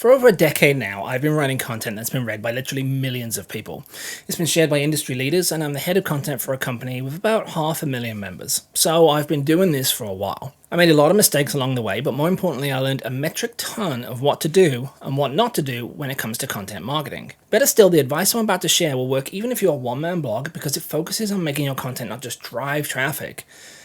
For over a decade now, I've been writing content that's been read by literally millions of people. It's been shared by industry leaders, and I'm the head of content for a company with about 500,000 members. So I've been doing this for a while. I made a lot of mistakes along the way, but more importantly, I learned a metric ton of what to do and what not to do when it comes to content marketing. Better still, the advice I'm about to share will work even if you're a one-man blog because it focuses on making your content not just drive traffic,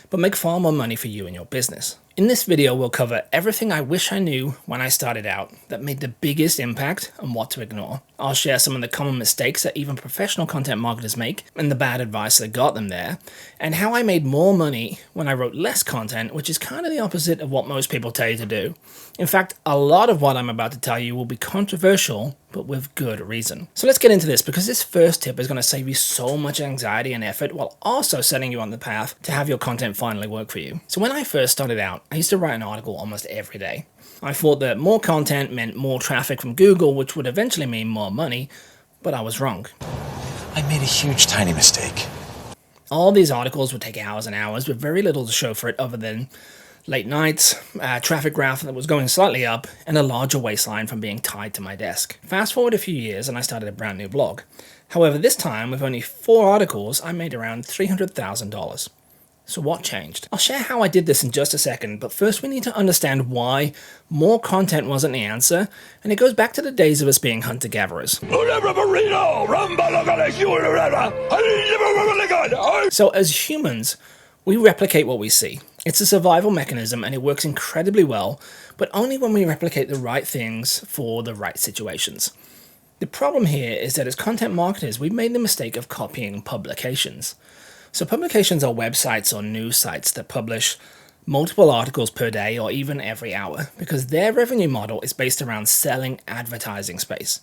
but make far more money for you and your business. In this video, we'll cover everything I wish I knew when I started out that made the biggest impact and what to ignore. I'll share some of the common mistakes that even professional content marketers make and the bad advice that got them there, and how I made more money when I wrote less content, which is kind of the opposite of what most people tell you to do. In fact, a lot of what I'm about to tell you will be controversial, but with good reason. So let's get into this, because this first tip is going to save you so much anxiety and effort while also setting you on the path to have your content finally work for you. So when I first started out, I used to write an article almost every day. I thought that more content meant more traffic from Google, which would eventually mean more money, but I was wrong. I made a huge, tiny mistake. All these articles would take hours and hours with very little to show for it other than late nights, a traffic graph that was going slightly up, and a larger waistline from being tied to my desk. Fast forward a few years and I started a brand new blog. However, this time, with only 4 articles, I made around $300,000. So what changed? I'll share how I did this in just a second, but first we need to understand why more content wasn't the answer, and it goes back to the days of us being hunter-gatherers. So as humans, we replicate what we see. It's a survival mechanism and it works incredibly well, but only when we replicate the right things for the right situations. The problem here is that as content marketers, we've made the mistake of copying publications. So publications are websites or news sites that publish multiple articles per day or even every hour, because their revenue model is based around selling advertising space.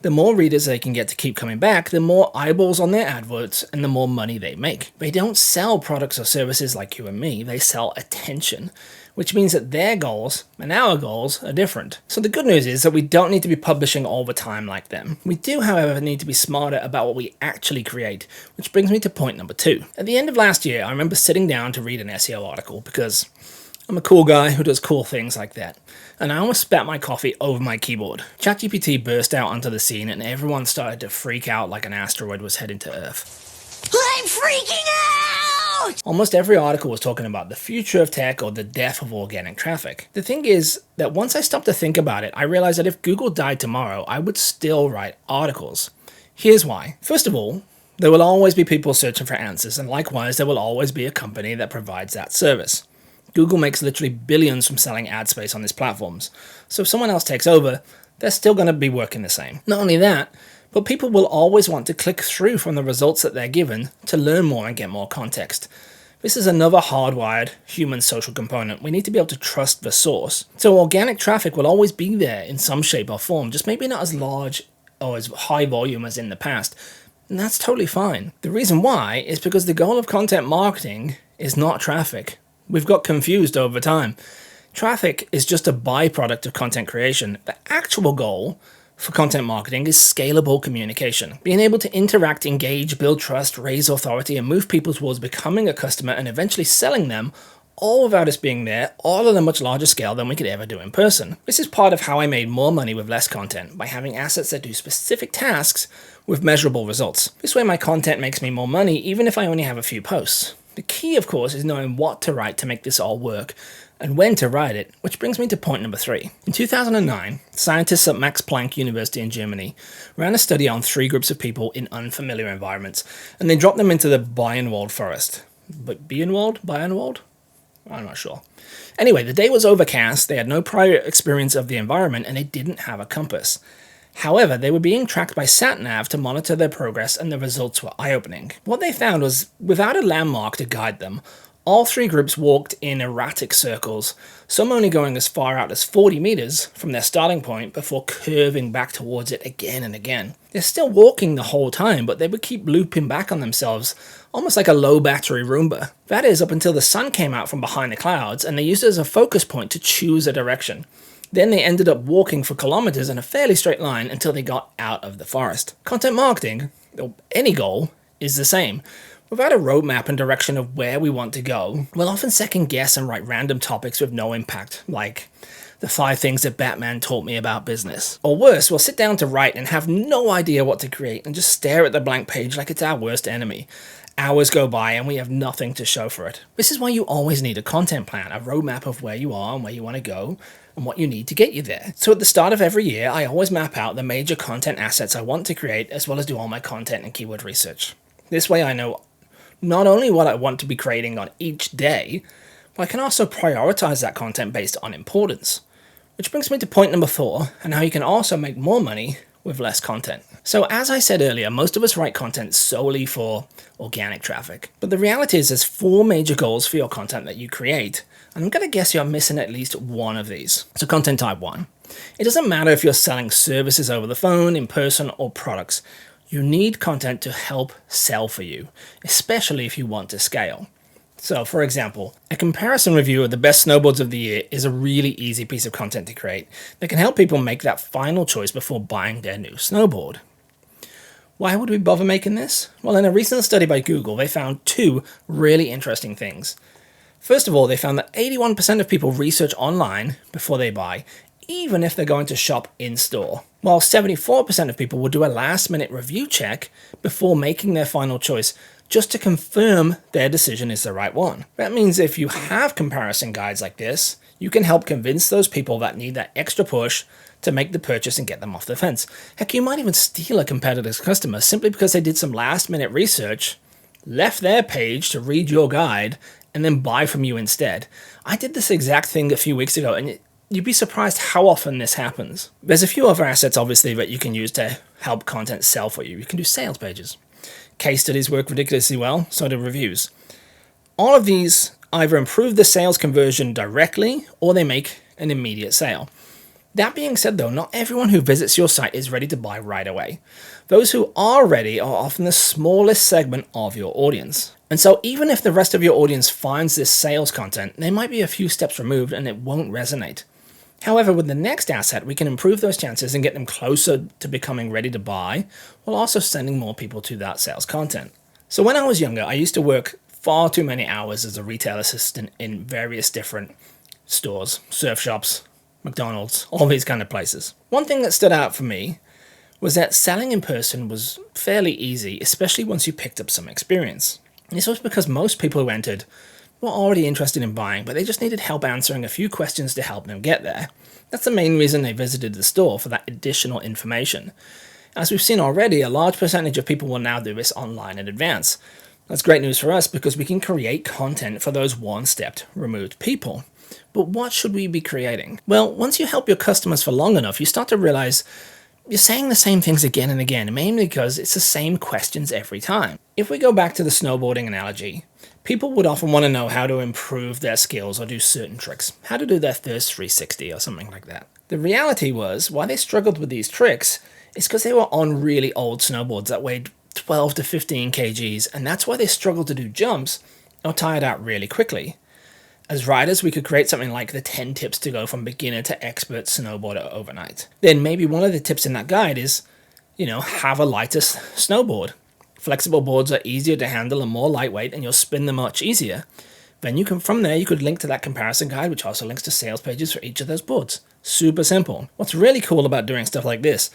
The more readers they can get to keep coming back, the more eyeballs on their adverts and the more money they make. They don't sell products or services like you and me, they sell attention, which means that their goals and our goals are different. So the good news is that we don't need to be publishing all the time like them. We do, however, need to be smarter about what we actually create, which brings me to point number 2. At the end of last year, I remember sitting down to read an SEO article because I'm a cool guy who does cool things like that, and I almost spat my coffee over my keyboard. ChatGPT burst out onto the scene and everyone started to freak out like an asteroid was heading to Earth. I'm freaking out! Almost every article was talking about the future of tech or the death of organic traffic. The thing is that once I stopped to think about it, I realized that if Google died tomorrow, I would still write articles. Here's why. First of all, there will always be people searching for answers, and likewise, there will always be a company that provides that service. Google makes literally billions from selling ad space on these platforms, so if someone else takes over, they're still going to be working the same. Not only that, but people will always want to click through from the results that they're given to learn more and get more context. This is another hardwired human social component. We need to be able to trust the source. So organic traffic will always be there in some shape or form, just maybe not as large or as high volume as in the past. And that's totally fine. The reason why is because the goal of content marketing is not traffic. We've got confused over time. Traffic is just a byproduct of content creation. The actual goal for content marketing is scalable communication. Being able to interact, engage, build trust, raise authority, and move people towards becoming a customer and eventually selling them, all without us being there, all on a much larger scale than we could ever do in person. This is part of how I made more money with less content, by having assets that do specific tasks with measurable results. This way my content makes me more money even if I only have a few posts. The key, of course, is knowing what to write to make this all work, and when to write it, which brings me to point number 3. In 2009, scientists at Max Planck University in Germany ran a study on 3 groups of people in unfamiliar environments, and they dropped them into the Bayernwald forest. But Bayernwald? I'm not sure. Anyway, the day was overcast, they had no prior experience of the environment, and they didn't have a compass. However, they were being tracked by sat-nav to monitor their progress, and the results were eye-opening. What they found was, without a landmark to guide them, all 3 groups walked in erratic circles, some only going as far out as 40 meters from their starting point before curving back towards it again and again. They're still walking the whole time, but they would keep looping back on themselves, almost like a low-battery Roomba. That is, up until the sun came out from behind the clouds, and they used it as a focus point to choose a direction. Then they ended up walking for kilometers in a fairly straight line until they got out of the forest. Content marketing, or any goal, is the same. Without a roadmap and direction of where we want to go, we'll often second guess and write random topics with no impact, like the 5 things that Batman taught me about business. Or worse, we'll sit down to write and have no idea what to create and just stare at the blank page like it's our worst enemy. Hours go by and we have nothing to show for it. This is why you always need a content plan, a roadmap of where you are and where you want to go and what you need to get you there. So at the start of every year, I always map out the major content assets I want to create, as well as do all my content and keyword research. This way I know not only what I want to be creating on each day, but I can also prioritize that content based on importance. Which brings me to point number 4, and how you can also make more money with less content. So as I said earlier, most of us write content solely for organic traffic. But the reality is there's 4 major goals for your content that you create, and I'm going to guess you're missing at least one of these. So content type 1. It doesn't matter if you're selling services over the phone, in person, or products. You need content to help sell for you, especially if you want to scale. So, for example, a comparison review of the best snowboards of the year is a really easy piece of content to create that can help people make that final choice before buying their new snowboard. Why would we bother making this? Well, in a recent study by Google, they found 2 really interesting things. First of all, they found that 81% of people research online before they buy, even if they're going to shop in-store, while 74% of people will do a last-minute review check before making their final choice, just to confirm their decision is the right one. That means if you have comparison guides like this, you can help convince those people that need that extra push to make the purchase and get them off the fence. Heck, you might even steal a competitor's customer simply because they did some last-minute research, left their page to read your guide, and then buy from you instead. I did this exact thing a few weeks ago, and you'd be surprised how often this happens. There's a few other assets, obviously, that you can use to help content sell for you. You can do sales pages. Case studies work ridiculously well, so do reviews. All of these either improve the sales conversion directly, or they make an immediate sale. That being said though, not everyone who visits your site is ready to buy right away. Those who are ready are often the smallest segment of your audience. And so even if the rest of your audience finds this sales content, they might be a few steps removed and it won't resonate. However, with the next asset, we can improve those chances and get them closer to becoming ready to buy, while also sending more people to that sales content. So when I was younger, I used to work far too many hours as a retail assistant in various different stores, surf shops, McDonald's, all these kind of places. One thing that stood out for me was that selling in person was fairly easy, especially once you picked up some experience. This was because most people who entered were already interested in buying, but they just needed help answering a few questions to help them get there. That's the main reason they visited the store, for that additional information. As we've seen already, a large percentage of people will now do this online in advance. That's great news for us because we can create content for those one-step removed people. But what should we be creating? Well, once you help your customers for long enough, you start to realize you're saying the same things again and again, mainly because it's the same questions every time. If we go back to the snowboarding analogy, people would often want to know how to improve their skills or do certain tricks, how to do their first 360 or something like that. The reality was, why they struggled with these tricks is because they were on really old snowboards that weighed 12 to 15 kgs, and that's why they struggled to do jumps or tired out really quickly. As riders, we could create something like the 10 tips to go from beginner to expert snowboarder overnight. Then maybe one of the tips in that guide is, have a lighter snowboard. Flexible boards are easier to handle and more lightweight, and you'll spin them much easier. Then from there, you could link to that comparison guide, which also links to sales pages for each of those boards. Super simple. What's really cool about doing stuff like this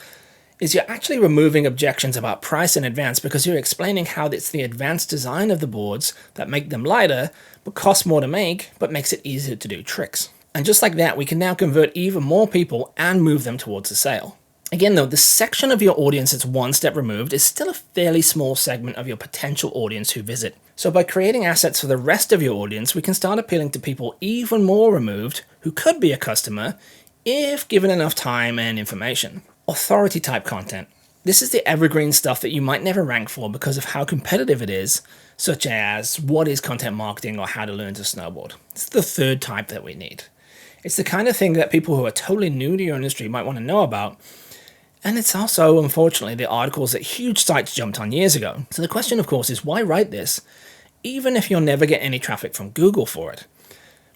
is you're actually removing objections about price in advance, because you're explaining how it's the advanced design of the boards that make them lighter, but cost more to make, but makes it easier to do tricks. And just like that, we can now convert even more people and move them towards a sale. Again though, the section of your audience that's one step removed is still a fairly small segment of your potential audience who visit. So by creating assets for the rest of your audience, we can start appealing to people even more removed who could be a customer if given enough time and information. Authority type content. This is the evergreen stuff that you might never rank for because of how competitive it is, such as what is content marketing or how to learn to snowboard. It's the third type that we need. It's the kind of thing that people who are totally new to your industry might want to know about. And it's also, unfortunately, the articles that huge sites jumped on years ago. So the question, of course, is why write this, even if you'll never get any traffic from Google for it?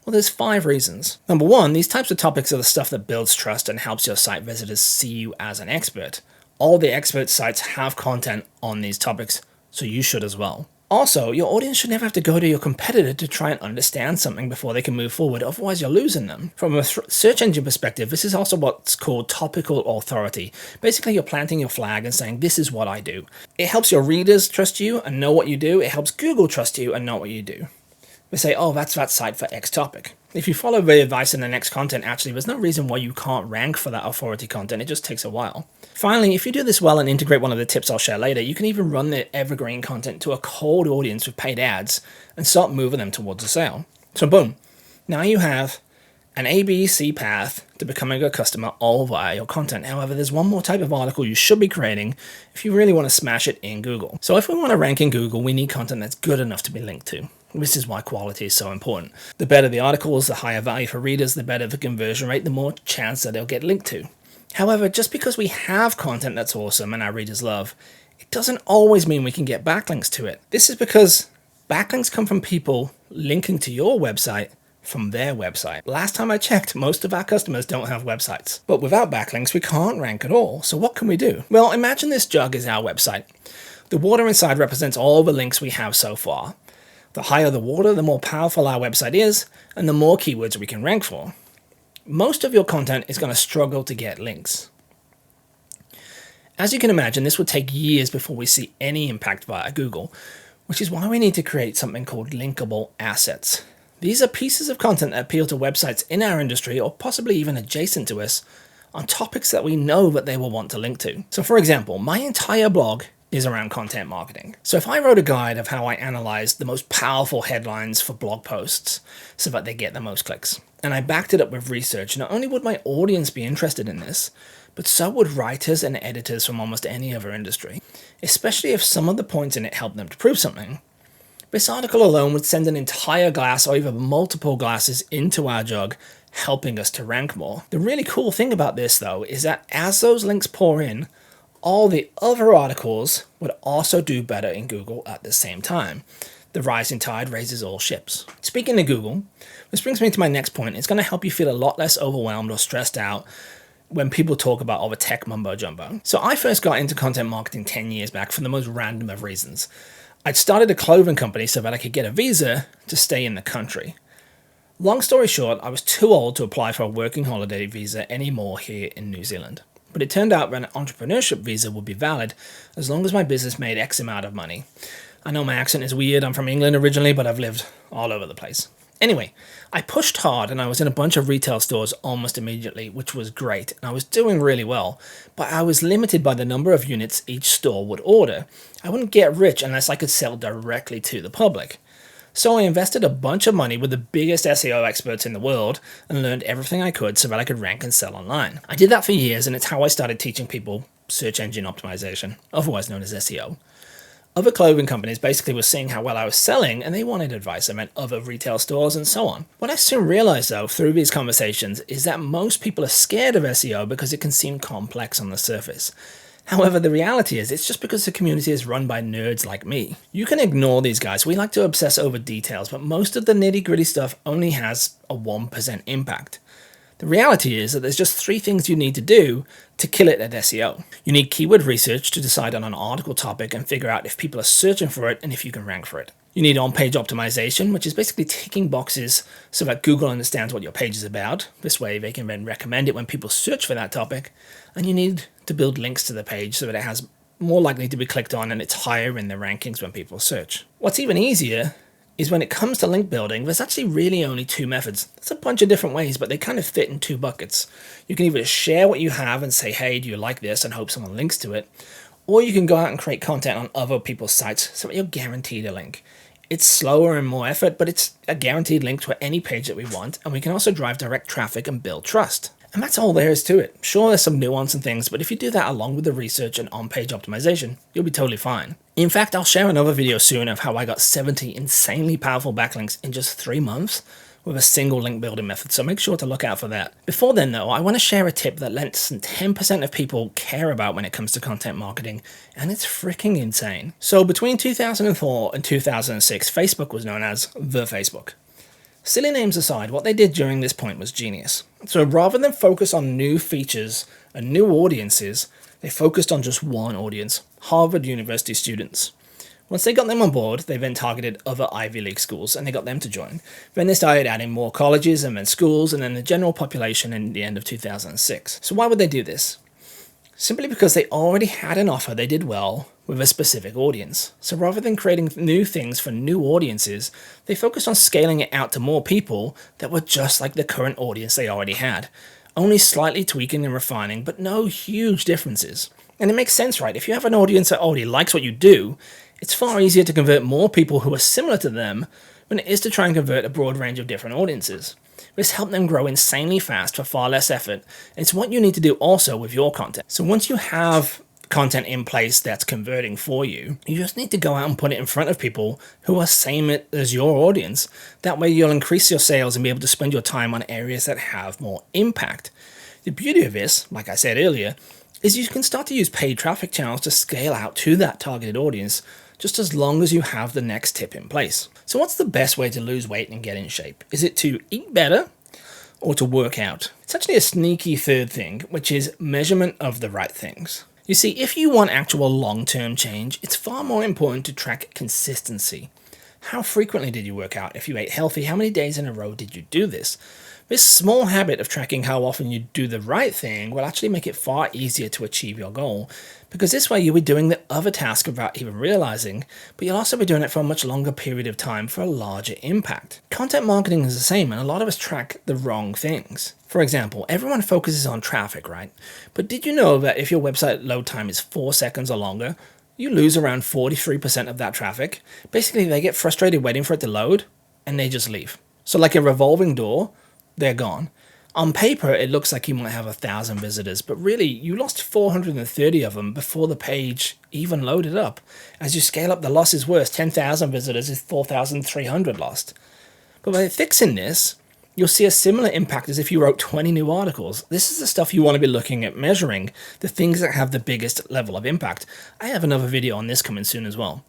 Well, there's 5 reasons. Number 1, these types of topics are the stuff that builds trust and helps your site visitors see you as an expert. All the expert sites have content on these topics, so you should as well. Also, your audience should never have to go to your competitor to try and understand something before they can move forward, otherwise you're losing them. From a search engine perspective, this is also what's called topical authority. Basically, you're planting your flag and saying, this is what I do. It helps your readers trust you and know what you do. It helps Google trust you and know what you do. They say, oh, that's that site for X topic. If you follow the advice in the next content, actually, there's no reason why you can't rank for that authority content. It just takes a while. Finally, if you do this well and integrate one of the tips I'll share later, you can even run the evergreen content to a cold audience with paid ads and start moving them towards a sale. So boom, now you have an ABC path to becoming a customer all via your content. However, there's one more type of article you should be creating if you really want to smash it in Google. So if we want to rank in Google, we need content that's good enough to be linked to. This is why quality is so important. The better the articles, the higher value for readers, the better the conversion rate, the more chance that they'll get linked to. However, just because we have content that's awesome and our readers love, it doesn't always mean we can get backlinks to it. This is because backlinks come from people linking to your website from their website. Last time I checked, most of our customers don't have websites. But without backlinks, we can't rank at all. So what can we do? Well, imagine this jug is our website. The water inside represents all the links we have so far. The higher the water, the more powerful our website is, and the more keywords we can rank for. Most of your content is going to struggle to get links. As you can imagine, this would take years before we see any impact via Google, which is why we need to create something called linkable assets. These are pieces of content that appeal to websites in our industry or possibly even adjacent to us on topics that we know that they will want to link to. So for example, my entire blog is around content marketing. So if I wrote a guide of how I analyzed the most powerful headlines for blog posts so that they get the most clicks, and I backed it up with research, not only would my audience be interested in this, but so would writers and editors from almost any other industry, especially if some of the points in it helped them to prove something. This article alone would send an entire glass or even multiple glasses into our jug, helping us to rank more. The really cool thing about this though is that as those links pour in, all the other articles would also do better in Google at the same time. The rising tide raises all ships. Speaking of Google, this brings me to my next point. It's going to help you feel a lot less overwhelmed or stressed out when people talk about all the tech mumbo jumbo. So I first got into content marketing 10 years back for the most random of reasons. I'd started a clothing company so that I could get a visa to stay in the country. Long story short, I was too old to apply for a working holiday visa anymore here in New Zealand. But it turned out that an entrepreneurship visa would be valid as long as my business made X amount of money. I know my accent is weird, I'm from England originally, but I've lived all over the place. Anyway, I pushed hard and I was in a bunch of retail stores almost immediately, which was great, and I was doing really well, but I was limited by the number of units each store would order. I wouldn't get rich unless I could sell directly to the public. So I invested a bunch of money with the biggest SEO experts in the world and learned everything I could so that I could rank and sell online. I did that for years, and it's how I started teaching people search engine optimization, otherwise known as SEO. Other clothing companies basically were seeing how well I was selling and they wanted advice. I meant other retail stores and so on. What I soon realized though through these conversations is that most people are scared of SEO because it can seem complex on the surface. However, the reality is it's just because the community is run by nerds like me. You can ignore these guys. We like to obsess over details, but most of the nitty-gritty stuff only has a 1% impact. The reality is that there's just 3 things you need to do to kill it at SEO. You need keyword research to decide on an article topic and figure out if people are searching for it and if you can rank for it. You need on-page optimization, which is basically ticking boxes so that Google understands what your page is about. This way they can then recommend it when people search for that topic. And you need to build links to the page so that it has more likely to be clicked on and it's higher in the rankings when people search. What's even easier is when it comes to link building, there's actually really only 2 methods. There's a bunch of different ways, but they kind of fit in 2 buckets. You can either share what you have and say, hey, do you like this, and hope someone links to it, or you can go out and create content on other people's sites so that you're guaranteed a link. It's slower and more effort, but it's a guaranteed link to any page that we want, and we can also drive direct traffic and build trust. And that's all there is to it. Sure, there's some nuance and things, but if you do that along with the research and on-page optimization, you'll be totally fine. In fact, I'll share another video soon of how I got 70 insanely powerful backlinks in just 3 months with a single link building method, so make sure to look out for that. Before then though, I want to share a tip that less than 10% of people care about when it comes to content marketing, and it's freaking insane. So between 2004 and 2006, Facebook was known as the Facebook. Silly names aside, what they did during this point was genius. So rather than focus on new features and new audiences, they focused on just one audience, Harvard University students. Once they got them on board, they then targeted other Ivy League schools and they got them to join. Then they started adding more colleges and then schools and then the general population in the end of 2006. So why would they do this? Simply because they already had an offer they did well with a specific audience. So rather than creating new things for new audiences, they focused on scaling it out to more people that were just like the current audience they already had. Only slightly tweaking and refining, but no huge differences. And it makes sense, right? If you have an audience that already likes what you do, it's far easier to convert more people who are similar to them than it is to try and convert a broad range of different audiences. This helped them grow insanely fast for far less effort, and it's what you need to do also with your content. So once you have content in place that's converting for you, you just need to go out and put it in front of people who are same as your audience. That way you'll increase your sales and be able to spend your time on areas that have more impact. The beauty of this, like I said earlier, is you can start to use paid traffic channels to scale out to that targeted audience, just as long as you have the next tip in place. So what's the best way to lose weight and get in shape? Is it to eat better or to work out? It's actually a sneaky third thing, which is measurement of the right things. You see, if you want actual long-term change, it's far more important to track consistency. How frequently did you work out? If you ate healthy, how many days in a row did you do this? This small habit of tracking how often you do the right thing will actually make it far easier to achieve your goal, because this way you'll be doing the other task without even realizing, but you'll also be doing it for a much longer period of time for a larger impact. Content marketing is the same, and a lot of us track the wrong things. For example, everyone focuses on traffic, right? But did you know that if your website load time is 4 seconds or longer, you lose around 43% of that traffic? Basically, they get frustrated waiting for it to load, and they just leave. So like a revolving door, they're gone. On paper, it looks like you might have 1,000 visitors, but really, you lost 430 of them before the page even loaded up. As you scale up, the loss is worse. 10,000 visitors is 4,300 lost. But by fixing this, you'll see a similar impact as if you wrote 20 new articles. This is the stuff you want to be looking at measuring, the things that have the biggest level of impact. I have another video on this coming soon as well.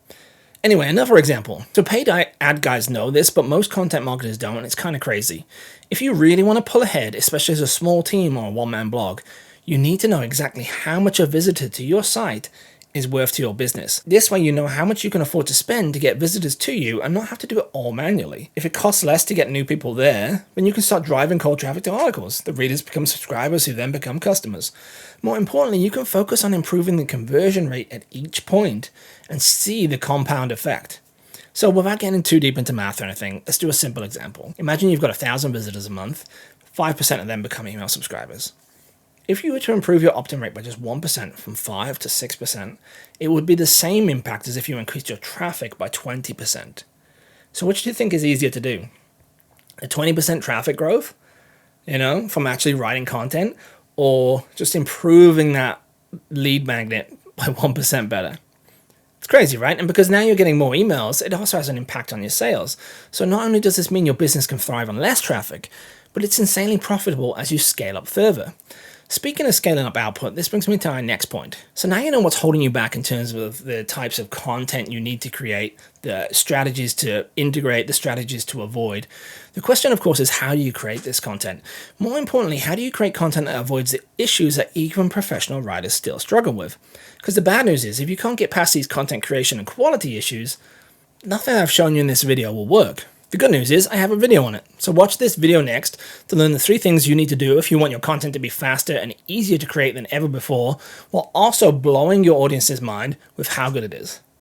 Anyway, another example. So paid ad guys know this, but most content marketers don't, and it's kind of crazy. If you really want to pull ahead, especially as a small team or a one-man blog, you need to know exactly how much a visitor to your site is worth to your business. This way you know how much you can afford to spend to get visitors to you and not have to do it all manually. If it costs less to get new people there, then you can start driving cold traffic to articles. The readers become subscribers who then become customers. More importantly, you can focus on improving the conversion rate at each point and see the compound effect. So without getting too deep into math or anything, let's do a simple example. Imagine you've got 1,000 visitors a month, 5% of them become email subscribers. If you were to improve your opt-in rate by just 1% from 5 to 6%, it would be the same impact as if you increased your traffic by 20%. So which do you think is easier to do? A 20% traffic growth, from actually writing content, or just improving that lead magnet by 1% better? It's crazy, right? And because now you're getting more emails, it also has an impact on your sales. So not only does this mean your business can thrive on less traffic, but it's insanely profitable as you scale up further. Speaking of scaling up output, this brings me to our next point. So now you know what's holding you back in terms of the types of content you need to create, the strategies to integrate, the strategies to avoid. The question, of course, is how do you create this content? More importantly, how do you create content that avoids the issues that even professional writers still struggle with? Because the bad news is, if you can't get past these content creation and quality issues, nothing I've shown you in this video will work. The good news is I have a video on it, so watch this video next to learn the 3 things you need to do if you want your content to be faster and easier to create than ever before, while also blowing your audience's mind with how good it is.